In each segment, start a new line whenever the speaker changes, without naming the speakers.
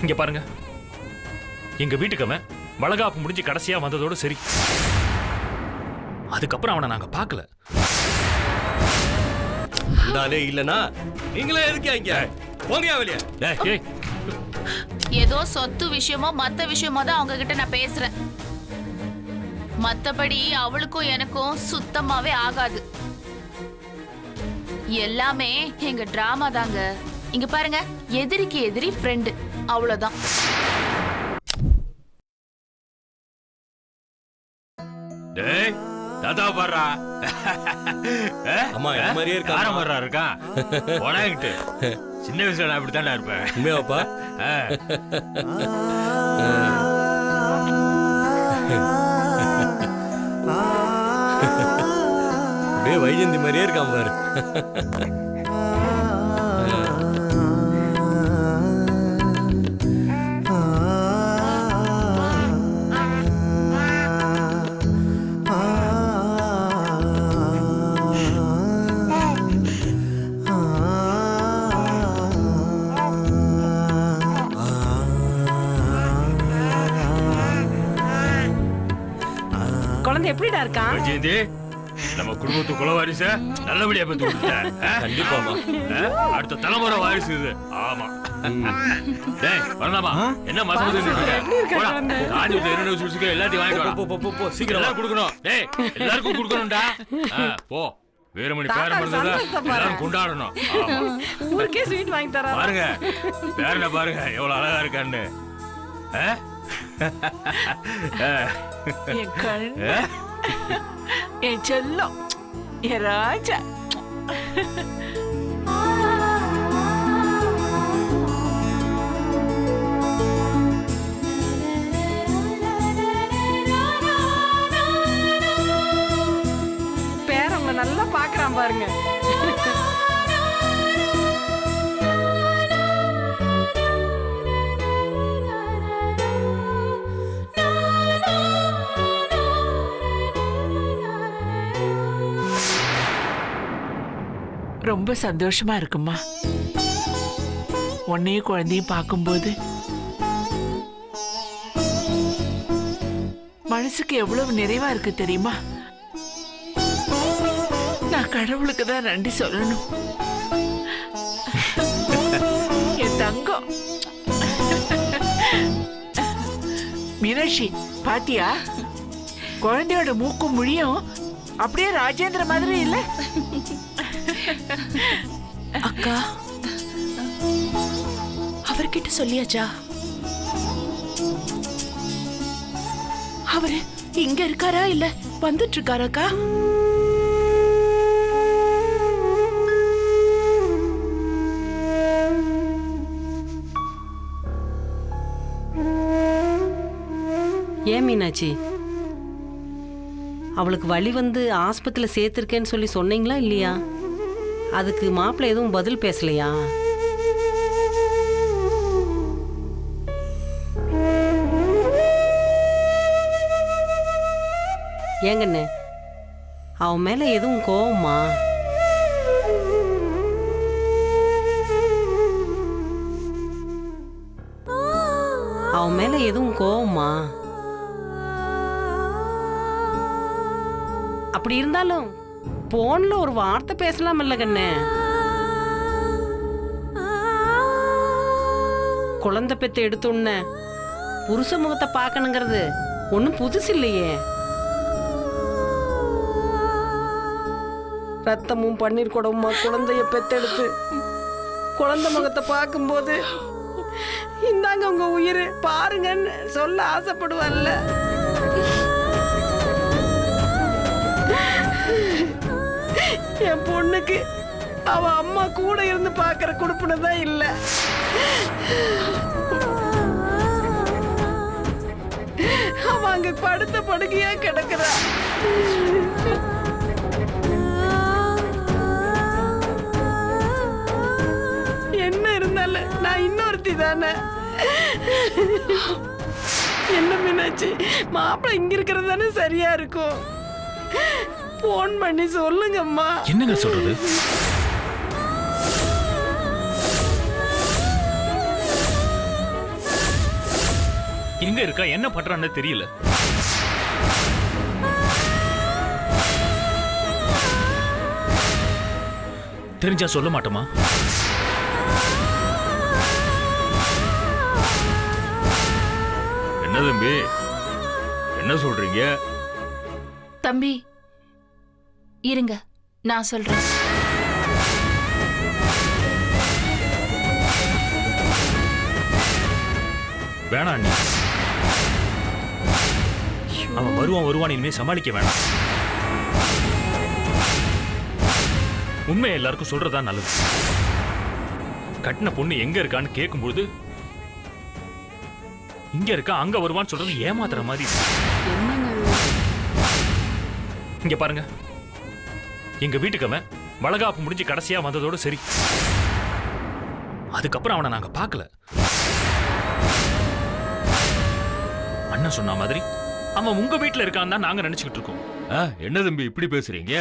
இங்க பாருங்க, எங்க வீட்டுக்கு அவன் வளகாப்பு முடிஞ்சு கடைசியா வந்ததோட சரி. அதுக்கப்புறம் அவனை நாங்க பார்க்கல.
நானே இல்லனா நீங்களே இருக்கீங்க. போங்க வெளியே.
ஏய்,
ஏதோ சொத்து விஷயமோ மத்த விஷயமோ தான் அவங்க கிட்ட நான் பேசுறேன். மத்தபடி அவளுக்கும் எனக்கும் சுத்தமாவே ஆகாது. எல்லாமே எங்க டிராமா தாங்க. இங்க பாருங்க, எதிரிக்கு எதிரி ஃப்ரெண்டு, அவ்வளவுதான்.
டேய் தாத்தா பாறா.
அம்மா என்ன மாதிரியே இருக்கா?
காரம் வர்றா இருக்கான். உனக்கிட்டு சின்ன வயசுல நான் இப்படித்தான்டா இருப்பேன்.
உண்மையாப்பா? அப்படியே வைஜந்தி மாதிரியே இருக்கான் பாரு.
குழந்தை எப்படிடா இருக்கான்?
வைஜந்தி, நம்ம குடும்பத்து குல வாரிச நல்லபடியா பெற்று கொடுத்துட்டேன்.
கண்டிப்பாமா.
அடுத்த தலைமுறை வாரிசு இது. ஆமா. டேய் வரலாமா? என்ன மசமசு போடா. ராஜுக்கு என்ன சுசுக்கு எல்லாத்தையும் வாங்கிட்டு வா. சீக்கிரம் எல்லாரும் கொடுக்கணும். டேய் எல்லாருக்கும் கொடுக்கணும்டா. போ. வீரமணி பேரன் பிறந்தத எல்லாரும் கொண்டாடணும்.
ஊருக்கே ஸ்வீட் வாங்கி தரா.
பாருங்க பேரனை பாருங்க எவ்வளவு அழகா இருக்கான்னு.
என் கண்ணு, என் செல்லம், என் ராஜா. பேரவங்க நல்லா பாக்குறான் பாருங்க. ரொம்ப சந்தோஷமா இருக்குமா உன்னையும் குழந்தையும் பார்க்கும்போது. மனசுக்கு எவ்வளவு நிறைவா இருக்கு தெரியுமா? நான் கடவுளுக்கு தான் நன்றி சொல்லணும். என் தங்கம் மீனாட்சி, பாத்தியா குழந்தையோட மூக்கும் மொழியும் அப்படியே ராஜேந்திர மாதிரி இல்ல?
அக்கா, அவர்கிட்ட சொல்லியாச்சா? அவரு இங்க இருக்காரா இல்ல வந்துட்டு இருக்காராக்கா?
ஏன் மீனாட்சி, அவளுக்கு வலி வந்து ஆஸ்பத்திரியில் சேர்த்துருக்கேன்னு சொல்லி சொன்னீங்களா இல்லையா? அதுக்கு மாப்பிள்ளை எதுவும் பதில் பேசலையா? ஏங்கண்ணே, அவன் மேல எதுவும் கோவமா? அவன் மேல எதுவும் கோவமா? அப்படி இருந்தாலும் போன்ல ஒரு வார்த்தை பேசலாம் இல்ல கண்ணே? குழந்தை பெத்து எடுத்துன்ன புருஷ முகத்தை பார்க்கணுங்கிறது ஒன்றும் புதுசு இல்லையே. ரத்தமும் பன்னீர் குடமுமா குழந்தைய பெத்தெடுத்து குழந்தை முகத்தை பார்க்கும்போது இந்தாங்க உங்க உயிர் பாருங்கன்னு சொல்ல ஆசைப்படுவார்ல. என் பொண்ணுக்கு அவ அம்மா கூட இருந்து பாக்குற கொடுப்புனதான் இல்ல. அவ அங்க படுத்த படுக்கையா கிடக்குறா. என்ன இருந்தாலும் நான் இன்னொருத்தி தானே. என்ன மீனாட்சி, மாப்பிள்ளை இங்க இருக்கிறது தானே சரியா இருக்கும். போன் பண்ணி சொல்லுங்கம்மா.
என்னங்க சொல்றது? எங்க இருக்கா, என்ன பண்றான்னு தெரியல. தெரிஞ்சா சொல்ல மாட்டோமா?
என்ன தம்பி, என்ன சொல்றீங்க?
தம்பி இருங்க, நான் சொல்றேன்.
வேணாம் அண்ணி, அவன் வருவான் இனிமே சமாளிக்க வேணாம். உண்மையை எல்லாருக்கும் சொல்றதா நல்லது. கட்டின பொண்ணு எங்க இருக்கான்னு கேட்கும்போது இங்க இருக்கா அங்க வருவான்னு சொல்றது ஏமாத்துற மாதிரி. இங்க பாருங்க, எங்க வீட்டுக்கு அவன் வளகாப்பு முடிஞ்சு கடைசியா வந்ததோட சரி. அதுக்கப்புறம் அவனை நாங்க பார்க்கல. அண்ணன் சொன்ன மாதிரி அவன் உங்க வீட்டுல இருக்கான்னு தான் நாங்க நினைச்சுக்கிட்டு இருக்கோம்.
என்ன தம்பி இப்படி பேசுறீங்க?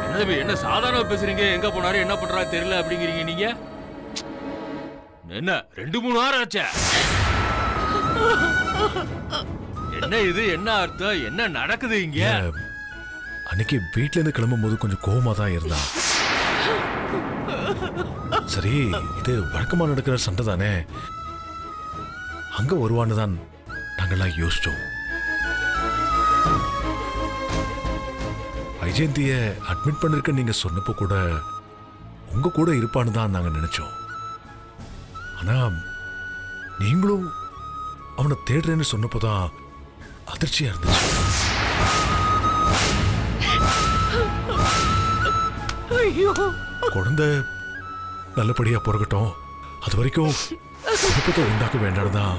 என்ன தம்பி, என்ன சாதாரண பேசுறீங்க? எங்க போனாரு, என்ன பண்றாரு தெரியல அப்படிங்கிறீங்க நீங்க. என்ன 2-3 வாரம் ஆச்சா? என்ன இது, என்ன அர்த்தம், என்ன நடக்குது இங்க?
அன்னைக்கு வீட்ல இருந்து கிளம்பும் போது கொஞ்சம் கோவமா தான் இருந்தான். சரி, இது வழக்கமா நடக்கிற சண்டை தானே, அங்க வருவான்னு தான் நாங்கெல்லாம் யோசிச்சோம். வைஜெயந்திய அட்மிட் பண்ணிருக்க நீங்க சொன்னப்போ கூட உங்க கூட இருப்பான்னு தான் நாங்க நினைச்சோம். ஆனா நீங்களும் அவனை தேடுறேன்னு சொன்னப்போதான் அதிர்ச்சியா இருந்துச்சு. குழந்தை நல்லபடியா பிறக்கட்டும், அது வரைக்கும் குழப்பத்தை உண்டாக்க வேண்டாம் தான்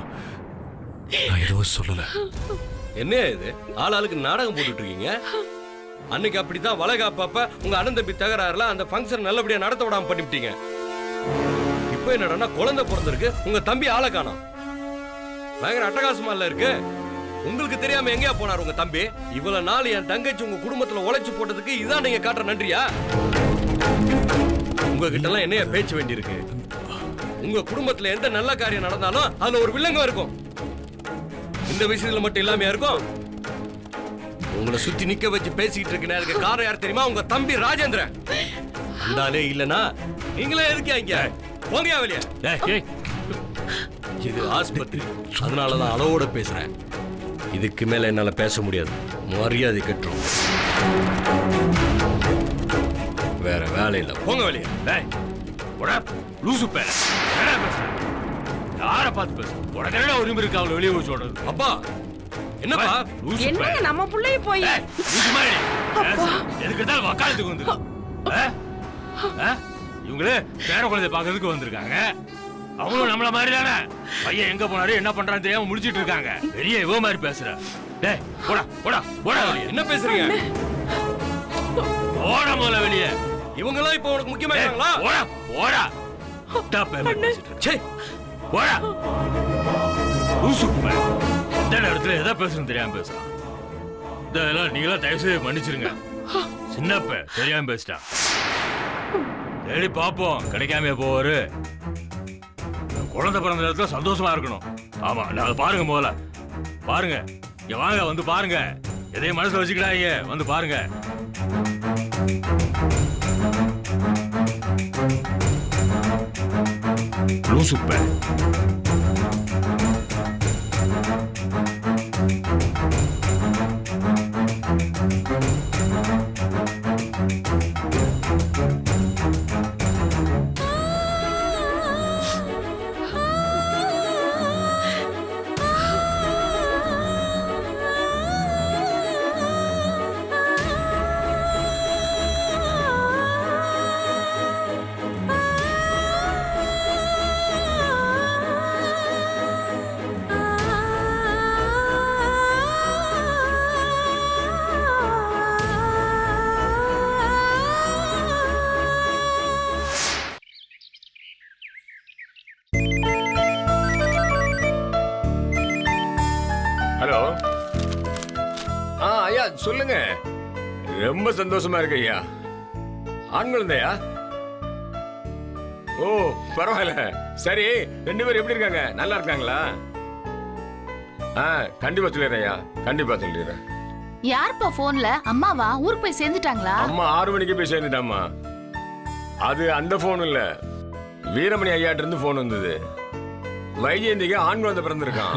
நான் எதுவும் சொல்லல.
என்ன இது, ஆளாளுக்கு நாடகம் போட்டுட்டு இருக்கீங்க? அன்னைக்கு அப்படித்தான் வளகாப்பப்ப உங்க அண்ணன் தம்பி தகராறுல அந்த ஃபங்க்ஷன் நல்லபடியா நடத்த விடாம பண்ணிவிட்டீங்க. இப்போ என்னடா குழந்தை பிறந்திருக்கு, உங்க தம்பி ஆளை காணோம். பயங்கர அட்டகாசமா இல்ல இருக்கு. உங்களுக்கு தெரியாம எங்கயா போனார் உங்க தம்பி? இவ்வளவு நாள் என் தங்கச்சி உங்க குடும்பத்துல உழைச்சு போட்டதுக்கு இதான் நீங்க காட்டுற நன்றியா? உங்ககிட்ட எல்லாம் என்னைய பேச்சு வேண்டி இருக்கு. உங்க குடும்பத்துல எந்த நல்ல காரியம் நடந்தாலும் அதுல ஒரு வில்லங்கம் இருக்கும். இந்த விஷயத்துல மட்டும் இல்லாம இருக்கும். உங்களை சுத்தி நிக்க வச்சு பேசிட்டு இருக்க நேரத்துக்கு காரணம் யார் தெரியுமா? உங்க தம்பி ராஜேந்திரன். அந்தாலே இல்லனா நீங்களே இருக்கீங்க. போங்கயா வெளிய. இது ஆஸ்பத்திரி, அதனாலதான் அளவோட பேசுறேன். இதுக்கு மேல என்னால பேச முடியாது. மரியாதை கட்டுறோம். வேற வேலை இல்ல, போங்க வெளிய.
யார பார்த்து பேச உனக்கு என்ன உரிமை இருக்கு அவளை வெளியே போய் சொல்றது?
அப்பா என்னப்பா
என்னங்க நம்ம புள்ளைய போய்
எதுக்கு தான் வக்காலத்துக்கு வந்து இவங்களே பேர குழந்தை பாக்குறதுக்கு வந்திருக்காங்க. அவங்களும் நம்மள மாதிரி தானே. பையன் எங்க போனாரு என்ன பண்றான்னு தெரியாம முடிச்சிட்டு இருக்காங்க. வெளியே இவ மாதிரி பேசுற. டேய் போடா போடா போடா வெளியே.
என்ன பேசுறீங்க?
போடா முதல்ல வெளியே.
இவங்க எல்லாம் இப்ப உனக்கு முக்கியமாயிட்டாங்களா?
போடா போடா.
சே
போடா. லூசுப்ப இந்த நேரத்துல எதை பேசுறேன்னு தெரியாம பேசுறான். இதெல்லாம் நீங்களாம் தயவு செய்து மன்னிச்சிருங்க. சின்னப்ப தெரியாம பேசிட்டான். தேடி பாப்போம், கிடைக்காம போவாரு. குழந்தை பிறந்த நேரத்துல சந்தோஷமா இருக்கணும். ஆமா, நான் பாருங்க முதல்ல பாருங்க. இங்க வாங்க, வந்து பாருங்க. எதையும் மனசுல வச்சுக்கிடாங்க, வந்து பாருங்க. லூசுப்ப
ஹலோ. ஐயா சொல்லுங்க. ரொம்ப சந்தோஷமா இருக்கு ஐயா. ஆண் குழந்தையா? ஓ பரவாயில்ல. சரி, 2 பேரும் எப்படி இருக்காங்க? நல்லா இருக்காங்களா? கண்டிப்பா சொல்லிடுறேன் ஐயா, கண்டிப்பா சொல்லிடுறேன்.
யாருப்பா போன்ல? அம்மாவா? ஊருக்கு போய் சேர்ந்துட்டாங்களா?
அம்மா 6 மணிக்கு போய் சேர்ந்துட்டாம்மா. அது அந்த போன் இல்ல, வீரமணி ஐயாட்ட இருந்து போன் வந்தது. வைஜெயந்திக்கு ஆண் குழந்தை பிறந்திருக்கான்.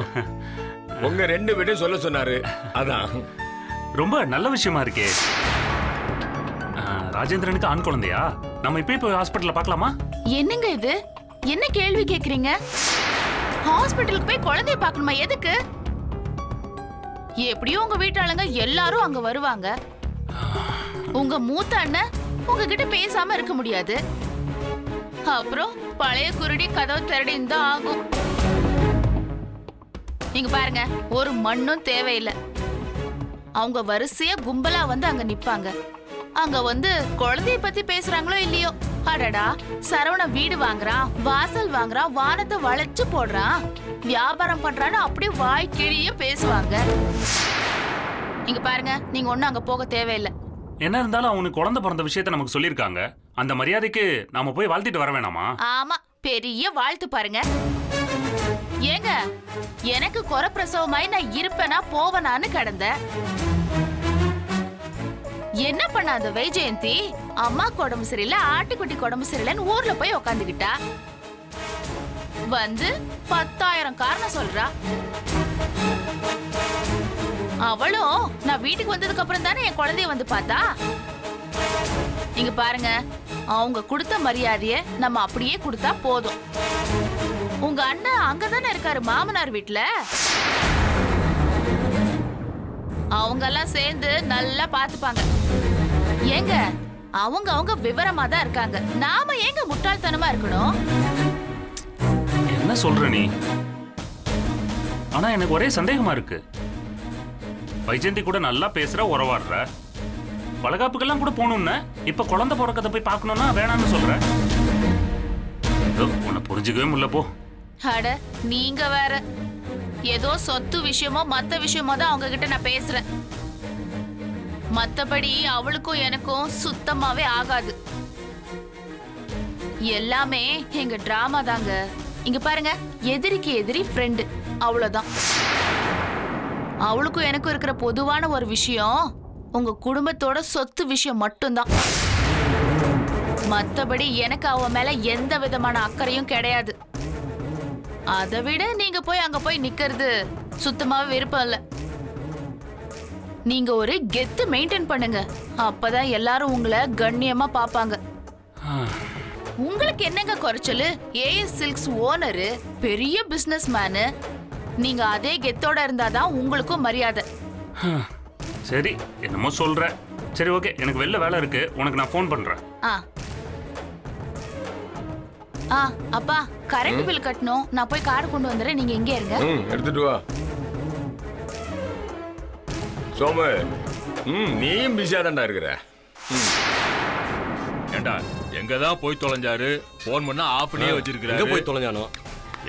உங்க 2 பேரையும் சொல்ல சொன்னாரு. அதான்.
ரொம்ப நல்ல விஷயமா இருக்கே. ராஜேந்திரனுக்கு ஆண் குழந்தையா? நம்ம இப்பயே போய் ஹாஸ்பிட்டல்ல பார்க்கலாமா?
என்னங்க இது? என்ன கேள்வி கேக்குறீங்க? ஹாஸ்பிட்டலுக்கு போய் குழந்தைய பார்க்கணுமா? எதுக்கு? எப்படியும் உங்க வீட்டாளுங்க எல்லாரும் அங்க வருவாங்க. உங்க மூத்த அண்ணன் உங்ககிட்ட பேசாம இருக்க முடியாது. அப்புறம் பழைய குருடி கதவு திரடின்னு தான் ஆகும். நீங்க பாருங்க, ஒரு மண்ணும் தேவையில்லை. அவங்க வரிசையா கும்பலா வந்து அங்க நிப்பாங்க. அங்க வந்து குழந்தைய பத்தி பேசுறாங்களோ இல்லையோ, அடடா சரவண வீடு வாங்குறான், வாசல் வாங்குறான், வானத்தை வளைச்சு போடுறான், வியாபாரம் பண்றான்னு அப்படியே வாய் கிழிய பேசுவாங்க. நீங்க பாருங்க, நீங்க ஒண்ணும் அங்க போக தேவையில்லை.
என்ன இருந்தாலும் அவனுக்கு குழந்தை பிறந்த விஷயத்த நமக்கு சொல்லியிருக்காங்க. அந்த மரியாதைக்கு நாம போய் வாழ்த்திட்டு வர வேணாமா?
ஆமா, பெரிய வாழ்த்து பாருங்க. ஏங்க, எனக்கு குறை பிரசவமாய் நான் இருப்பேனா போவனான்னு கிடந்த. என்ன பண்ண அந்த வைஜெயந்தி? அம்மாக்கு உடம்பு சரியில்லை, ஆட்டுக்குட்டி உடம்பு சரியில்லைன்னு ஊர்ல போய் உக்காந்துக்கிட்டா. வந்து 10,000 காரணம் சொல்றா. அவளும் நான் வீட்டுக்கு வந்ததுக்கு அப்புறம் தானே என் குழந்தைய வந்து பார்த்தா. நீங்க பாருங்க, அவங்க கொடுத்த மரியாதைய நம்ம அப்படியே கொடுத்தா போதும். உங்க அண்ணன் அங்கதானே இருக்காரு, மாமனார் வீட்டுல. அவங்க எல்லாம் சேர்ந்து நல்லா பாத்துப்பாங்க. ஏங்க, அவங்க விவரமா தான் இருக்காங்க. நாம ஏங்க முட்டாள்தனமா இருக்கணும்?
என்ன சொல்ற நீ? ஆனா எனக்கு ஒரே சந்தேகமா இருக்கு. வைஜெயந்தி கூட நல்லா பேசுற, உறவாடுற, வளகாப்புக்கெல்லாம் கூட போகணும்னு, இப்ப குழந்தை பிறக்கத்தை போய் பார்க்கணும்னா வேணாம்னு சொல்ற. உன்னை புரிஞ்சுக்கவே முடியல போ.
அட நீங்க வேற, ஏதோ சொத்து விஷயமோ மத்த விஷயமோ தான் அவங்க கிட்ட நான் பேசுறேன். மத்தபடி அவளுக்கும் எனக்கும் சுத்தமாவே ஆகாது. எல்லாமே எங்க டிராமா தாங்க. இங்க பாருங்க, எதிரிக்கு எதிரி ஃப்ரெண்டு, அவ்வளவுதான். அவளுக்கும் எனக்கும் இருக்கிற பொதுவான ஒரு விஷயம் உங்க குடும்பத்தோட சொத்து விஷயம் மட்டும்தான். மத்தபடி எனக்கு அவ மேல எந்த விதமான அக்கறையும் கிடையாது. அதை விட நீங்க போய் அங்க போய் நிக்கிறது சுத்தமாவே விருப்பம் இல்ல. நீங்க ஒரு கெத்து மெயின்டைன் பண்ணுங்க, அப்பதான் எல்லாரும் உங்களை கண்ணியமா பாப்பாங்க. உங்களுக்கு என்னங்க குறைச்சலு? ஏஎஸ் சில்க்ஸ் ஓனரு, பெரிய பிசினஸ் மேனு. நீங்க அதே கெத்தோட இருந்தாதான் உங்களுக்கும் மரியாதை.
சரி, என்னமோ சொல்ற. சரி, ஓகே, எனக்கு வெளில வேலை இருக்கு, உனக்கு நான் ஃபோன் பண்றேன்.
அப்பா, கரண்ட் பில் கட்டணும், நான் போய் கார்டு கொண்டு வந்துடுறேன், நீங்க எங்க இருங்க.
எடுத்துட்டு வா சோமு. நீயும் பிஸியா தான்டா இருக்கிற.
ஏண்டா எங்கதான் போய் தொலைஞ்சாரு? போன் பண்ணா ஆஃப் பண்ணியே வச்சிருக்காரு.
எங்க போய் தொலைஞ்சானோ?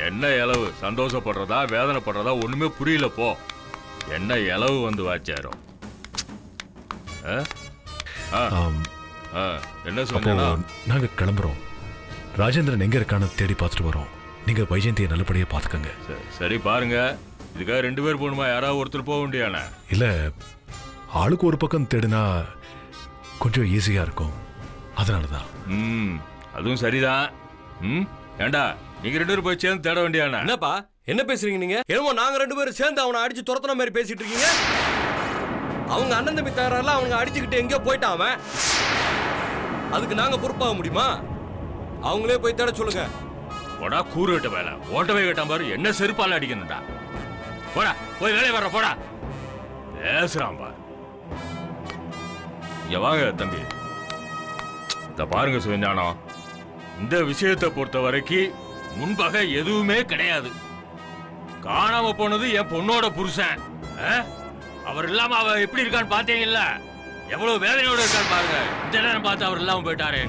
என்ன இளவு? சந்தோஷப்படுறதா வேதனைப்படுறதா ஒண்ணுமே புரியல. போ, என்ன இளவு வந்து வாச்சாரோ? என்ன சொன்னா?
நாங்க கிளம்புறோம். ராஜேந்திரன் எங்க இருக்கான்னு தேடி பார்த்துட்டு வரோம். நீங்க வைஜெயந்தியை நல்லபடியா பாத்துக்கங்க.
சரி, பாருங்க. இதுக்காக 2 பேர் போகணுமா? யாராவது ஒருத்தர் போக வேண்டியானே?
இல்ல, ஆளுக்கு ஒரு பக்கம் தேடினா கொஞ்சம் ஈஸியா இருக்கும், அதனாலதான்.
அதுவும் சரிதான். ஏண்டா நீங்க 2 பேரும் போய் சேர்ந்து தேட வேண்டியானே?
என்னப்பா என்ன பேசுறீங்க நீங்க? என்னமோ நாங்க 2 பேரும் சேர்ந்து அவனை அடிச்சு துரத்துன மாதிரி பேசிட்டு இருக்கீங்க. அவங்க அண்ணன் தம்பி தகராறுல அவங்க அடிச்சுக்கிட்டு எங்கேயோ போயிட்டான் அவன். அதுக்கு நாங்க பொறுப்பாக முடியுமா? அவங்களே போய் தேட சொல்லுங்க.
போடா கூறுகிட்ட வேலை. ஓட்டவே கேட்டான் பாரு, என்ன செருப்பால அடிக்கணும்டா. போடா, போய் வேலையை வர்ற. போடா, பேசுறான் பாரு. இங்க வாங்க தம்பி. இத பாருங்க சிவஞானம், இந்த விஷயத்தை பொறுத்த வரைக்கும் முன்பகை எதுவுமே கிடையாது. காணாம போனது என் பொண்ணோட புருஷன். அவர் இல்லாம அவ எப்படி இருக்கான்னு பாத்தீங்கல்ல? எவ்வளவு வேதனையோட இருக்கான்னு பாருங்க. இந்த நேரம் பார்த்து அவர் இல்லாம போயிட்டாரு.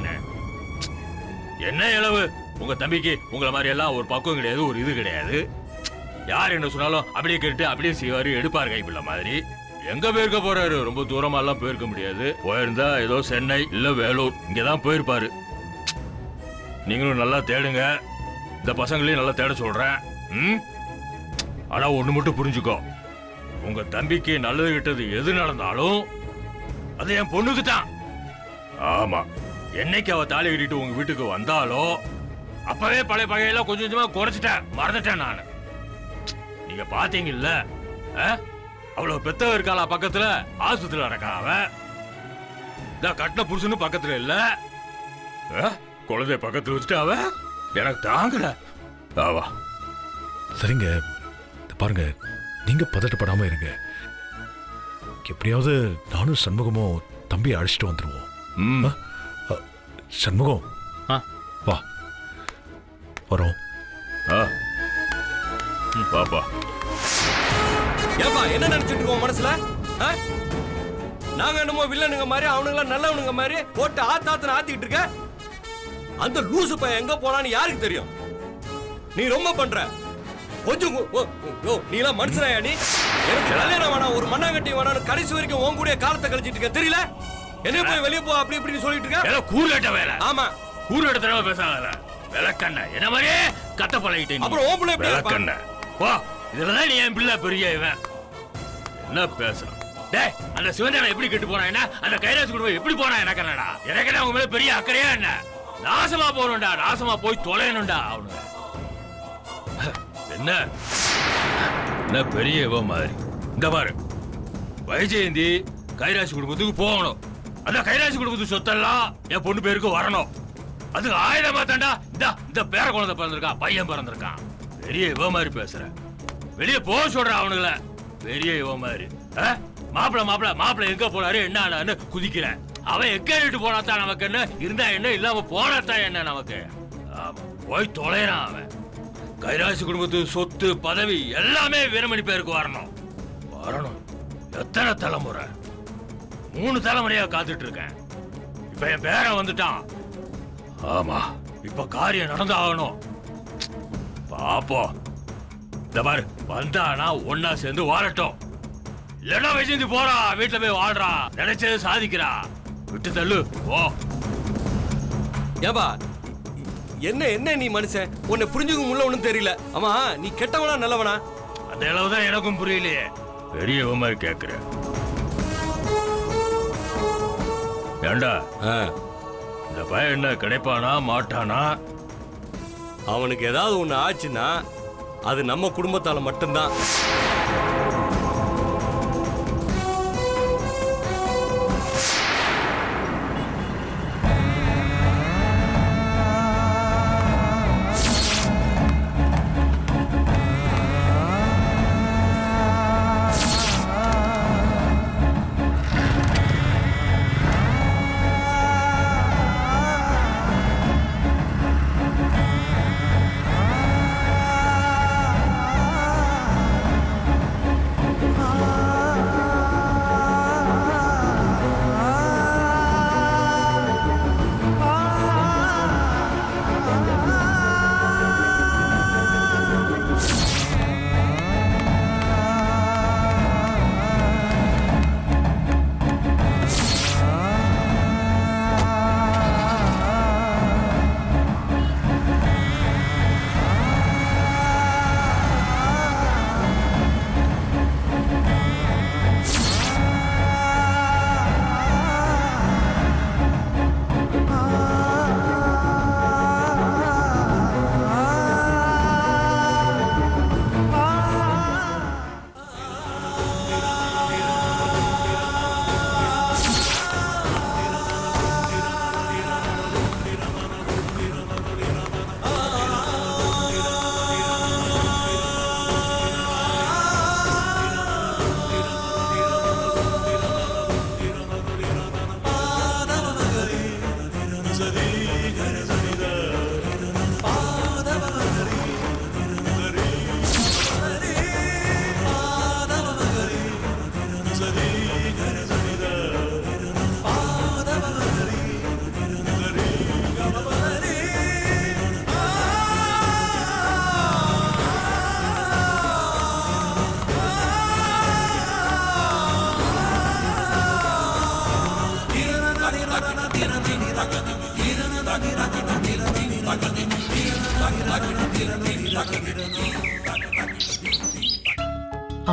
என்ன இளவு? உங்க தம்பிக்கு உங்களை மாதிரி எல்லாம் ஒரு பக்குவம் கிடையாது, ஒரு இது கிடையாது. யார் என்ன சொன்னாலும் அப்படியே கேட்டு அப்படியே செய்வாரு, எடுப்பாரு கைப்பிள்ள மாதிரி. எங்க போயிருக்க போறாரு? ரொம்ப தூரமா எல்லாம் போயிருக்க முடியாது. போயிருந்தா ஏதோ சென்னை இல்ல வேலூர் இங்கதான் போயிருப்பாரு. நீங்களும் நல்லா தேடுங்க, இந்த பசங்களையும் நல்லா தேட சொல்றேன். ஆனா ஒண்ணு மட்டும் புரிஞ்சுக்கோ, உங்க தம்பிக்கு நல்லது கிட்டது எது நடந்தாலும் அது என் பொண்ணுக்கு தான். ஆமா, என்னைக்கு அவ தாலி கட்டிட்டு உங்க வீட்டுக்கு வந்தாலோ அப்பவே பழைய பகையெல்லாம் கொஞ்சம் கொஞ்சமா குறைச்சிட்டேன், மறந்துட்டேன் நான். நீங்க பாத்தீங்கல்ல, அவ்வளவு பெத்தவ இருக்காளா பக்கத்துல, ஆஸ்பத்திரியில நடக்கா அவன். கட்டின புருஷனும் பக்கத்துல இல்ல, குழந்தைய பக்கத்துல வச்சுட்டு அவன் எனக்கு தாங்கல. ஆவா
சரிங்க, பாருங்க, நீங்க பதட்டப்படாம இருங்க. எப்படியாவது நானும் சண்முகமும் தம்பியை அழைச்சிட்டு வந்துருவோம். சண்முகம், வா வரோம்.
பாப்பா,
ஏப்பா என்ன நினைச்சிட்டு இருக்கோம் மனசுல? நாங்க என்னமோ வில்லனுங்க மாதிரி, அவனுங்களாம் நல்லவனுங்க மாதிரி போட்டு ஆத்தாத்தனை ஆத்திக்கிட்டு இருக்க. அந்த லூசு பையன் எங்க போனான்னு யாருக்கு தெரியும்? நீ ரொம்ப பண்ற. கொஞ்சம் நீ எல்லாம் மனுஷனாயா? நீ எனக்கு கல்யாணம் வேணாம், ஒரு மண்ணாங்கட்டி வேணாம், கடைசி வரைக்கும் உன் கூட காலத்தை கழிச்சிட்டு இருக்க தெரியல? என்ன போய் வெளியே போ அப்படி இப்படின்னு சொல்லிட்டு இருக்க.
கூறுகட்ட வேலை.
ஆமா,
கூறுகட்ட தடவை பேசாத. விளக்கண்ண என்ன மாதிரியே கத்த பழகிட்டேன்.
அப்புறம் ஓன் பிள்ளை
விளக்கண்ண வா, இதுலதான் நீ என் பிள்ளை பெரிய இவன். என்ன பேசுறான்? டேய், அந்த சிவஞானம் எப்படி கெட்டு போனா என்ன, அந்த கைலாச குடும்பம் எப்படி போனா எனக்கு என்னடா? எனக்கு என்ன உங்க மேல பெரிய அக்கறையா என்ன? நாசமா போகணும்டா, நாசமா போய் தொலையணும்டா அவனுங்க. என்ன என்ன பெரிய இவ மாதிரி. இந்த பாரு, வைஜெயந்தி கைலாசி குடும்பத்துக்கு போகணும். அந்த கைலாசி குடும்பத்துக்கு சொத்தெல்லாம் என் பொண்ணு பேருக்கு வரணும். அது ஆயுதமா தாண்டா இந்த பேர குழந்தை பிறந்திருக்கான், பையன் பிறந்திருக்கான். பெரிய இவ மாதிரி பேசுற. வெளியே போக சொல்ற அவனுங்கள. பெரிய இவ மாதிரி. மாப்பிள மாப்பிள மாப்பிள எங்க போனாரு என்ன ஆனான்னு குதிக்கிறேன். அவன் எக்கேட்டு போனாத்தான் நமக்கு என்ன, இருந்தா என்ன, இல்லாம போனாத்தான் என்ன நமக்கு. போய் தொலைறான் அவன். கைலாசி குடும்பத்து சொத்து பதவி எல்லாமே வீரமணி பேருக்கு வரணும். வரணும். எத்தனை தலைமுறை? 3 தலைமுறையா காத்துட்டு இருக்கேன். இப்ப என் பேரன் வந்துட்டான். ஆமா, இப்ப காரியம் நடந்தாகணும். பாப்போம். இந்த பாரு, வந்தானா ஒன்னா சேர்ந்து வாழட்டும். இல்லன்னா வைஜெயந்தி போறா, வீட்டுல போய் வாழ்றா, நினைச்சது சாதிக்கிறா. விட்டு தள்ளு ஓ.
ஏபா என்ன என்ன நீ மனுஷன், உன்னை புரிஞ்சுக்க முடியல ஒண்ணும் தெரியல. ஆமா, நீ கெட்டவனா நல்லவனா?
அந்த அளவுதான் எனக்கும் புரியலையே. பெரிய மாதிரி கேக்குற. ஏண்டா இந்த பையன் என்ன கிடைப்பானா மாட்டானா?
அவனுக்கு ஏதாவது ஒண்ணு ஆச்சுன்னா அது நம்ம குடும்பத்தால மட்டும்தான்.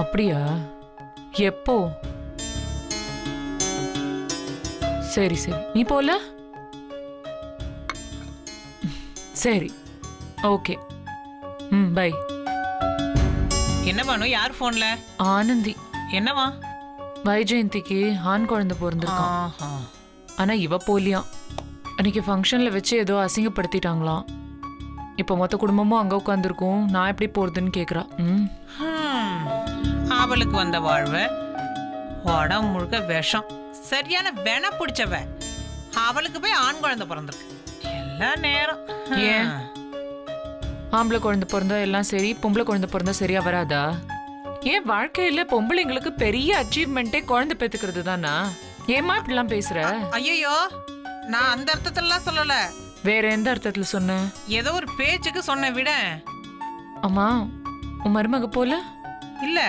அப்படியா? எப்போ? சரி சரி, நீ போல? சரி, ஓகே. பை.
என்ன பானு, யார் போன்ல?
ஆனந்தி.
என்னவா?
வைஜெயந்திக்கு ஆண் குழந்தை பிறந்திருக்கான். ஆனா இவ போலியாம். அன்னைக்கு ஃபங்க்ஷன்ல வச்சு ஏதோ அசிங்கப்படுத்திட்டாங்களாம். இப்ப மொத்த குடும்பமும் அங்க உட்காந்துருக்கும். நான் எப்படி போறதுன்னு கேக்குறா.
அவளுக்கு வந்த வாழ்வ உடம்பு முழுக்க விஷம். சரியான வென பிடிச்சவ. அவளுக்கு போய் ஆண் குழந்தை பிறந்திருக்கு. எல்லா நேரம்
ஏன் ஆம்பளை குழந்தை பிறந்தா எல்லாம் சரி, பொம்பளை குழந்தை பிறந்தா சரியா வராதா? ஏன் வாழ்க்கையில பொம்பளைங்களுக்கு பெரிய அச்சீவ்மெண்ட்டே குழந்தை பெத்துக்கிறது தானா? ஏமா இப்படிலாம் பேசுற?
ஐயோ, நான் அந்த அர்த்தத்திலாம் சொல்லல.
வேற எந்த அர்த்தத்துல சொன்ன?
ஏதோ ஒரு பேச்சுக்கு சொன்ன விட.
அம்மா, உன் மருமக போல?
இல்ல,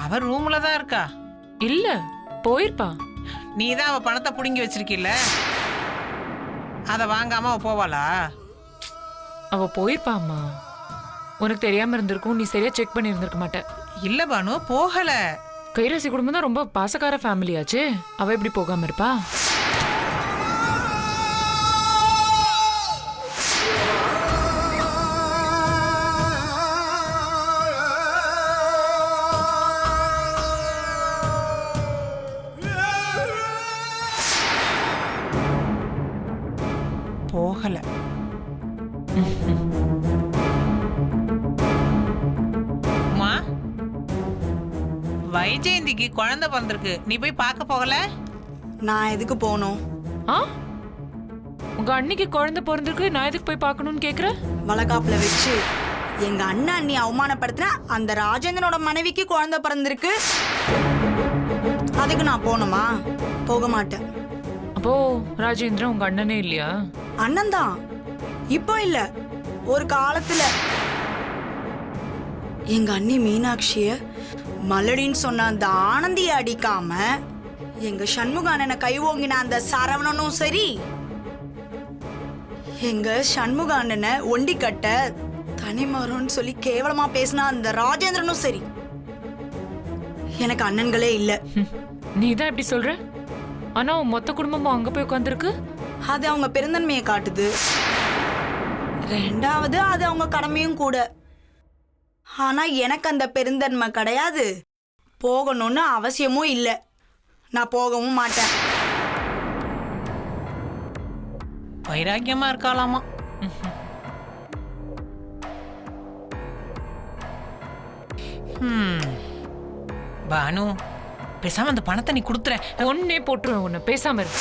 அவ ரூம்ல தான் இருக்கா.
இல்ல, போயிருப்பா.
நீ தான் அவ பணத்தை புடுங்கி வச்சிருக்கில்ல, அத வாங்காம அவ போவாளா?
அவ போயிருப்பா அம்மா. உனக்கு தெரியாம இருந்திருக்கும். நீ சரியா செக் பண்ணி இருந்திருக்க மாட்ட.
இல்ல பானு, போகல.
கைராசி குடும்பம் தான் ரொம்ப பாசக்கார ஃபேமிலியாச்சு. அவ எப்படி போகாம இருப்பா?
போகல. அம்மா, வைஜெயந்திக்கு குழந்தை பிறந்திருக்கு. நீ போய் பார்க்க போகல?
நான் எதுக்கு போகணும்?
ஆ? உங்க அண்ணிக்கு குழந்தை பிறந்திருக்கு, நான் எதுக்கு போய் பார்க்கணும்னு கேக்குற?
வளகாப்புல வச்சு எங்க அண்ணன் அண்ணி அவமானப்படுத்தின அந்த ராஜேந்திரனோட மனைவிக்கு குழந்தை பிறந்திருக்கு. அதுக்கு நான் போகணுமா? போக மாட்டேன்.
அப்போ ராஜேந்திரன் உங்க அண்ணனே இல்லையா?
அண்ணன் தான், இப்போ இல்ல, ஒரு காலத்துல. எங்க அண்ணி மீனாட்சிய மலடின்னு சொன்ன அந்த ஆனந்திய அடிக்காம எங்க சண்முக அண்ணனை கை ஓங்கின அந்த சரவணனும் சரி, எங்க சண்முக அண்ணனை ஒண்டி கட்ட தனிமரம்னு சொல்லி கேவலமா பேசின அந்த ராஜேந்திரனும் சரி, எனக்கு அண்ணன்களே இல்ல.
நீ தான் இப்படி சொல்ற? ஆனா உன் மொத்த குடும்பமும் அங்க போய் உட்காந்துருக்கு.
அது அவங்க பெருந்தன்மையை காட்டுது. ரெண்டாவது, அது அவங்க கடமையும் கூட. ஆனா எனக்கு அந்த பெருந்தன்மை கிடையாது, போகணும்னு அவசியமும் இல்லை. நான் போகவும் மாட்டேன்.
வைராக்கியமா இருக்காளாமா. பானு, பேசாம அந்த பணத்தை நீ கொடுத்துற.
ஒன்னே போட்டுருவேன் உன்னை. பேசாம இரு.